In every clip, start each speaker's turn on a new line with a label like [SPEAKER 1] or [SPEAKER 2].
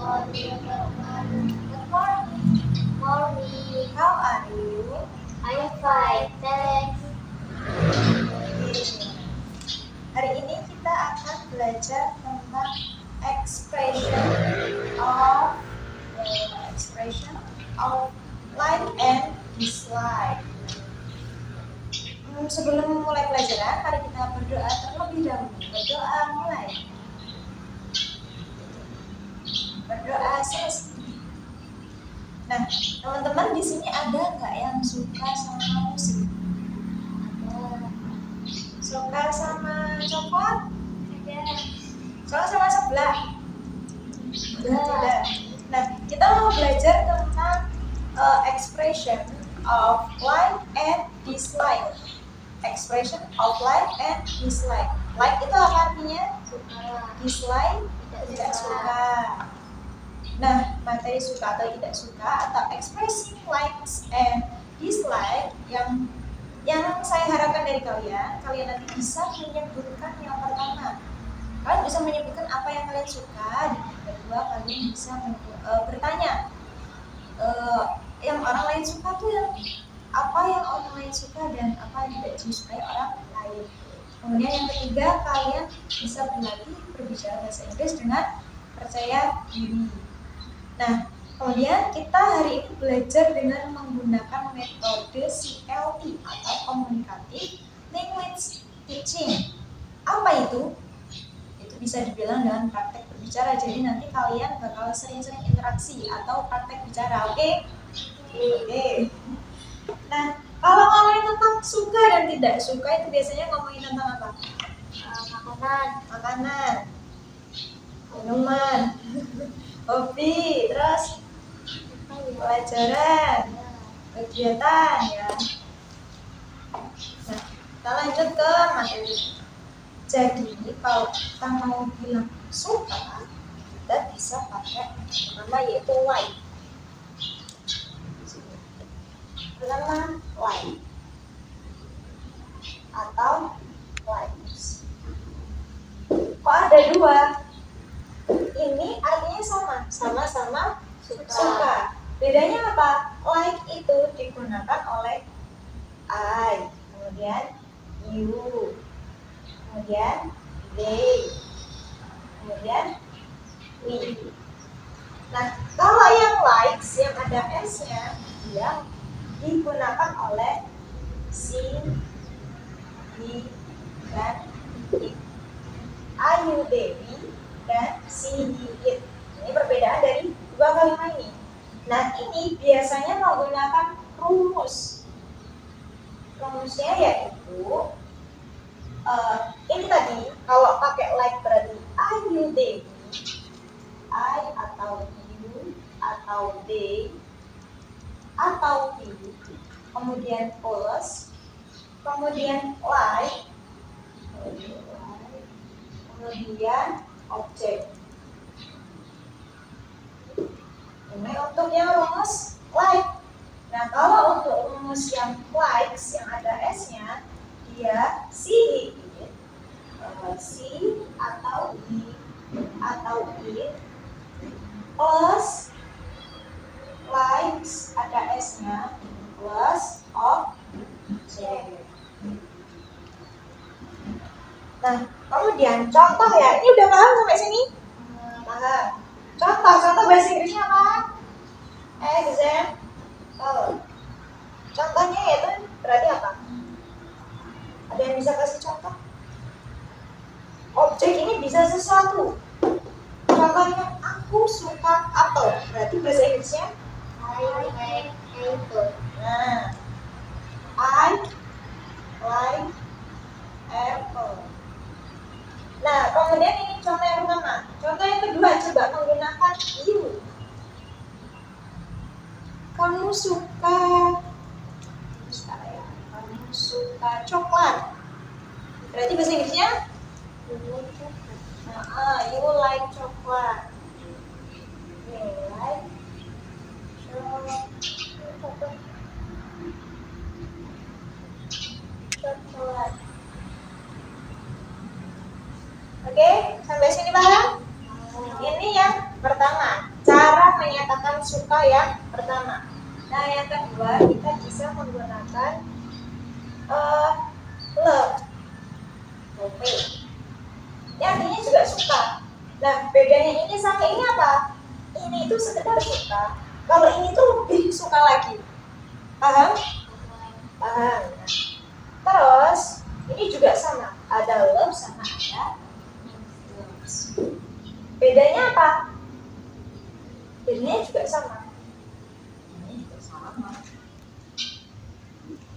[SPEAKER 1] Good morning. How are you?
[SPEAKER 2] I'm fine, thanks.
[SPEAKER 1] Hari ini kita akan belajar tentang expression of like and dislike. Sebelum mulai pelajaran, mari kita berdoa terlebih dahulu. Berdoa mulai. Berdoa selesai. Nah, teman-teman di sini ada nggak yang suka sama musik? Suka sama coklat? Suka sama sebelah? Tidak. Nah, kita mau belajar tentang expression of like and dislike. Expression of like and dislike. Like itu apa artinya? Dislike tidak suka. Nah, materi suka atau tidak suka atau expressing likes and dislike yang saya harapkan dari kalian nanti bisa menyebutkan yang pertama. Kalian bisa menyebutkan apa yang kalian suka, dan yang kedua kalian bisa bertanya yang orang lain suka tuh yang apa yang orang lain suka dan apa yang tidak disukai orang lain. Kemudian yang ketiga kalian bisa berlatih berbicara bahasa Inggris dengan percaya diri. Nah, kemudian kita hari ini belajar dengan menggunakan metode CLT atau Communicative Language Teaching. Apa itu? Itu bisa dibilang dengan praktek berbicara. Jadi nanti kalian bakal sering-sering interaksi atau praktek bicara, oke? Oke. Nah, kalau ngomongin tentang suka dan tidak suka itu biasanya ngomongin tentang apa? Makanan, minuman, hobi, terus pelajaran, kegiatan ya. Nah, kita lanjut ke materi. Jadi kalau kita mau bilang suka, kita bisa pakai nama yaitu like. Nama like atau likes. Kok ada dua? Ini artinya sama-sama suka. Bedanya apa? Like itu digunakan oleh I, kemudian you, kemudian they, kemudian we. Nah, kalau yang likes yang ada S-nya, dia digunakan oleh she, he, dan it. I, you, they, we, dan she, he, it. Ini perbedaan dari dua kalimat ini. Nah, ini biasanya menggunakan rumus. Rumusnya yaitu ini tadi kalau pakai like berarti I, you, they, we. I atau you atau they atau we, kemudian plus, kemudian like, kemudian objek. Ini untuk yang rumus like. Nah, kalau untuk rumus yang likes yang ada S-nya, dia she, it, she atau he atau it plus likes ada S-nya plus objek. Nah, kemudian contoh ya, ini udah paham sampai sini? Paham. Contoh bahasa Inggrisnya apa? Example. Contohnya itu berarti apa? Ada yang bisa kasih contoh? Objek ini bisa sesuatu. Contohnya, aku suka apel. Berarti bahasa Inggrisnya?
[SPEAKER 2] I like apple.
[SPEAKER 1] Nah, I like apple. Nah, kemudian ini contoh yang pertama. Contoh yang kedua, coba menggunakan you. Kamu suka coklat. Berarti bahasa Inggrisnya? You like coklat. You like coklat. Oke, sampai sini paham? Ini yang pertama. menyatakan suka yang pertama. Nah, yang kedua kita bisa menggunakan love. Oke. Ini artinya juga suka. Nah, bedanya ini sama ini apa? Ini itu sekedar suka. Kalau ini tuh lebih suka lagi. Paham? Paham. Nah, terus ini juga sama. Ada love sama ada loves. Bedanya apa? Bedanya juga sama. Ini juga sama.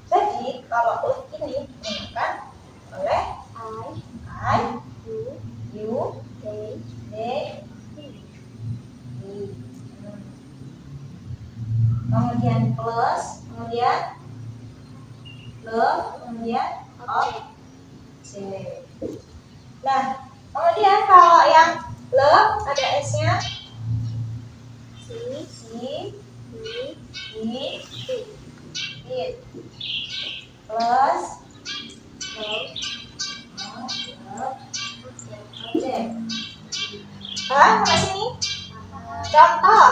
[SPEAKER 1] Jadi kalau love ini digunakan oleh I, you, they, he. Kemudian plus, kemudian love, kemudian object. Nah, kemudian kalau yang love ada S-nya, it, plus object. Paham sampai sini? Contoh,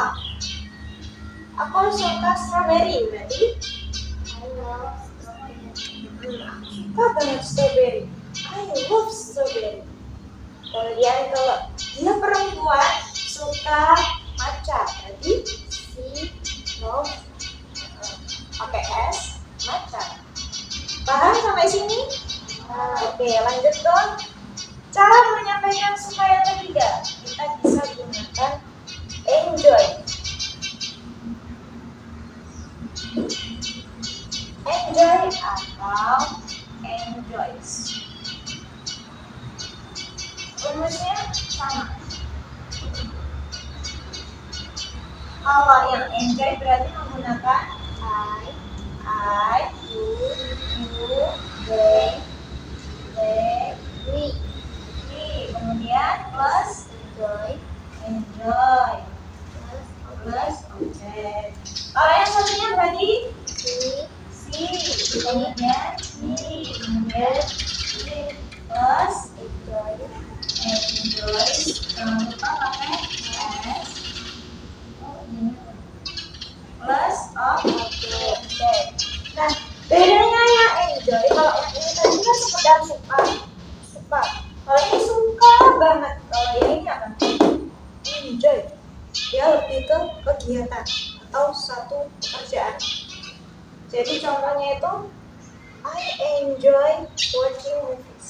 [SPEAKER 1] aku suka strawberry, berarti suka banget strawberry. I love strawberry. Kemudian kalau dia perempuan suka matcha, berarti pakai S, matcha. Paham sampai sini? Oke, lanjut dong. Cara menyampaikan suka yang ketiga, kita bisa gunakan enjoy. Enjoy atau enjoys. Rumusnya sama. Kalau yang enjoy berarti menggunakan I, you, they, we. Kemudian plus enjoy plus object. Kalau yang satunya berarti kemudian kemudian plus enjoy. Jangan lupa pakai S plus object. Nah, bedanya yang enjoy, kalau yang ini tadi kan sekedar suka. Kalau ini suka banget. Kalau ini apa? Enjoy. Dia lebih ke kegiatan atau satu pekerjaan. Jadi contohnya itu I enjoy watching movies.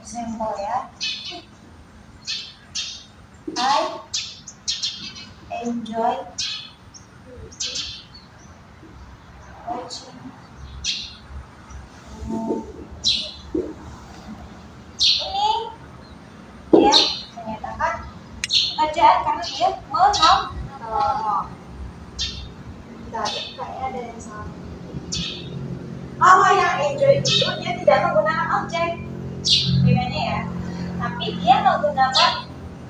[SPEAKER 1] Simple ya. I enjoy watching movies. Ini dia menyatakan pekerjaan karena dia menolong. Kayaknya ada yang salah. Kalau yang enjoy itu dia tidak menggunakan objek, bedanya ya. Tapi dia menggunakan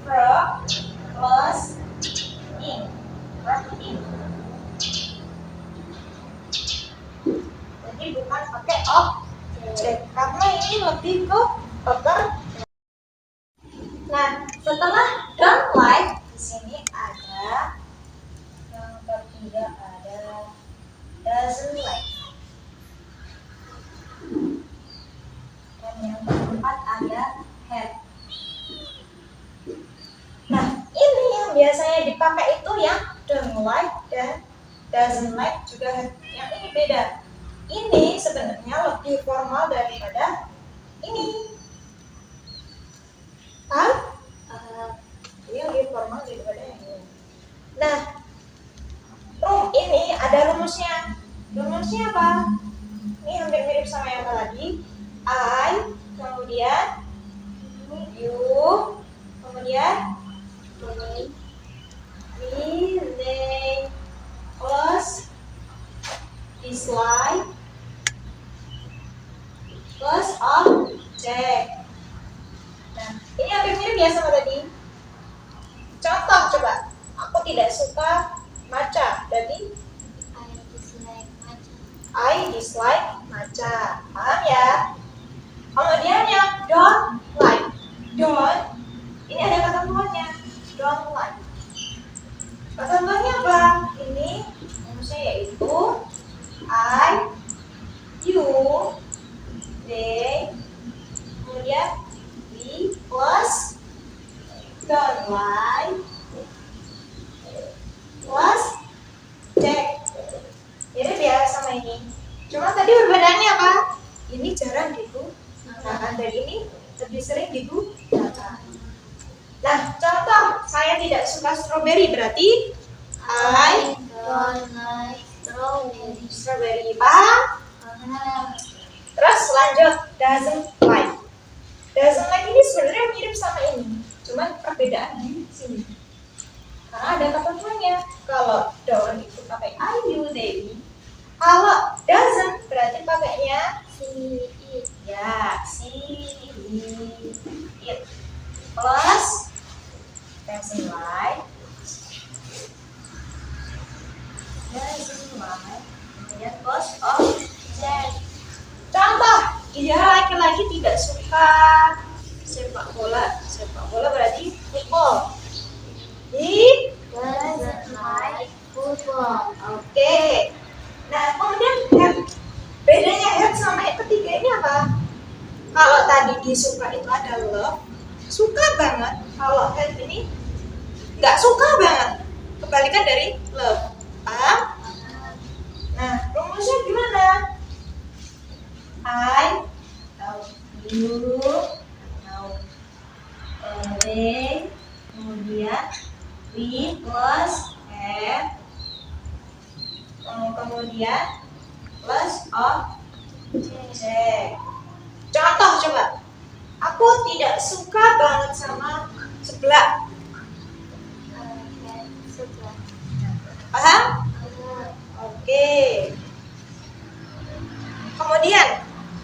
[SPEAKER 1] verb plus ing. Jadi bukan pakai objek karena ini lebih ke pekerjaan. Nah, setelah don't like di sini ada yang ketiga ada doesn't like. Dan yang keempat ada hate. Nah, ini yang biasanya dipakai itu yang don't like dan doesn't like juga hate. Yang ini beda. Ini sebenarnya lebih formal daripada ini. Ini lebih formal daripada yang ini. Nah, ini ada rumusnya. Rumusnya apa? Ini hampir mirip sama yang tadi. I, kemudian you, kemudian we, they, plus dislike, plus object. Nah, ini hampir mirip ya sama tadi. Contoh coba. Aku tidak suka matcha. Berarti I dislike matcha. Paham ya? Kemudian yang don't like. Don't. Ini ada ketentuannya. Don't like. Contohnya apa? Ini rumusnya yaitu I, you, they, kemudian we plus don't like plus check. Jadi biasa sama ini. Cuma tadi perbedaannya apa? Ini jarang digunakan dan ini lebih sering digunakan. Nah, contoh saya tidak suka strawberry berarti I
[SPEAKER 2] don't like strawberry.
[SPEAKER 1] strawberry. Paham? Terus lanjut doesn't like. Doesn't like ini sebenarnya mirip sama ini, cuman perbedaan di sini. Karena ada ketentuannya. Kalau don't itu pakai I, you, they. Kalau doesn't berarti pakainya
[SPEAKER 2] See it.
[SPEAKER 1] ya si, it. Plus doesn't like. Doesn't like. Kemudian plus object. Contoh, dia laki-laki tidak suka sepak bola. Sepak bola berarti football. He
[SPEAKER 2] Doesn't like football.
[SPEAKER 1] oke. Nah, kemudian head. Bedanya head sama yang ketiga ini apa? Kalau tadi disuka itu ada love, suka banget. Kalau head ini nggak suka banget. Kebalikan dari love. Paham? Nah, rumusnya gimana? I atau you atau they, kemudian we plus have, kemudian plus object. Contoh coba, aku tidak suka banget sama sebelah.
[SPEAKER 2] Sebelah.
[SPEAKER 1] Paham? Oke. Kemudian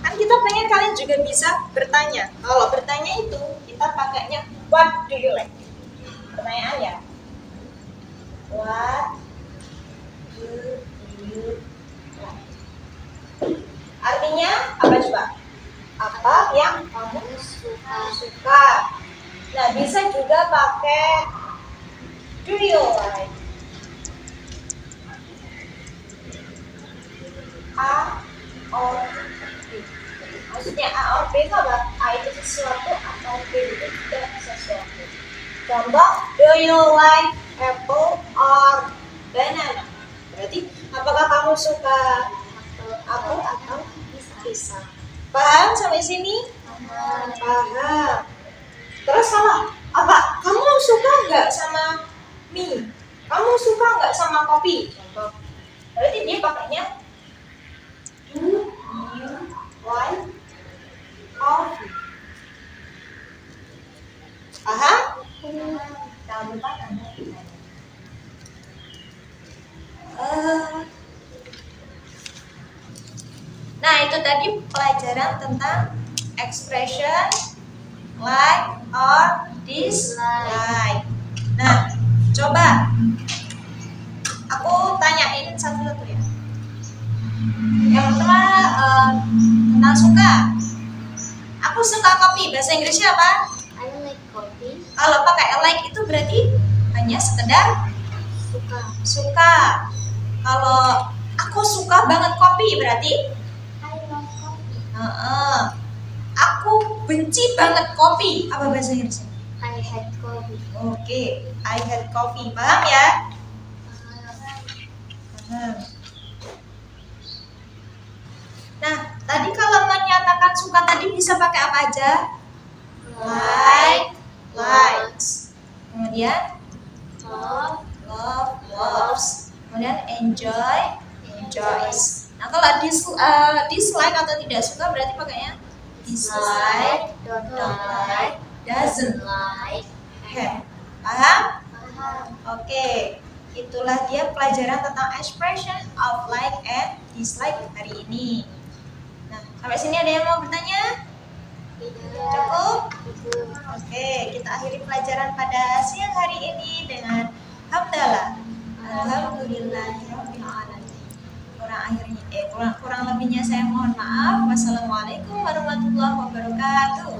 [SPEAKER 1] kan kita pengen kalian juga bisa bertanya. Kalau bertanya itu kita pakainya what do you like? Pertanyaan ya. What do you like? Artinya apa coba? Apa yang kamu suka? Nah, bisa juga pakai do you like? A or B. Maksudnya A or B itu apa? A itu sesuatu atau B itu tidak sesuatu. Contoh, do you like apple or banana? Berarti apakah kamu suka apel atau pisang? Paham sampai sini? Paham. Terus kalau apa? Kamu suka nggak sama mie? Kamu suka nggak sama kopi? Contoh. Berarti dia pakainya do you like coffee? Paham? Jangan lupa tanda tanya. Nah, itu tadi pelajaran tentang expression like or dislike. Nah, coba aku tanyain satu-satu ya. Yang pertama tentang suka. Aku suka kopi. Bahasa Inggrisnya apa?
[SPEAKER 2] I like coffee.
[SPEAKER 1] Kalau pakai like itu berarti hanya sekedar suka. Kalau aku suka banget kopi berarti
[SPEAKER 2] I love coffee.
[SPEAKER 1] aku benci banget kopi. Apa bahasa Inggrisnya?
[SPEAKER 2] I hate coffee.
[SPEAKER 1] Oke, I hate coffee. Paham ya? Paham. Nah, tadi kalau menyatakan suka tadi bisa pakai apa aja? Like, likes. Kemudian
[SPEAKER 2] Love,
[SPEAKER 1] loves. Kemudian enjoy, enjoys. Nah, kalau dislike atau tidak suka berarti pakainya dislike,
[SPEAKER 2] don't
[SPEAKER 1] don't
[SPEAKER 2] like,
[SPEAKER 1] like, doesn't
[SPEAKER 2] like.
[SPEAKER 1] have. Paham?
[SPEAKER 2] Paham.
[SPEAKER 1] Oke, itulah dia pelajaran tentang expression of like and dislike hari ini. Nah, sampai sini ada yang mau bertanya? Cukup? Oke, kita akhiri pelajaran pada siang hari ini dengan hamdalah. Alhamdulillahirabbil alamin. Kurang lebihnya saya mohon maaf. Wassalamualaikum warahmatullahi wabarakatuh.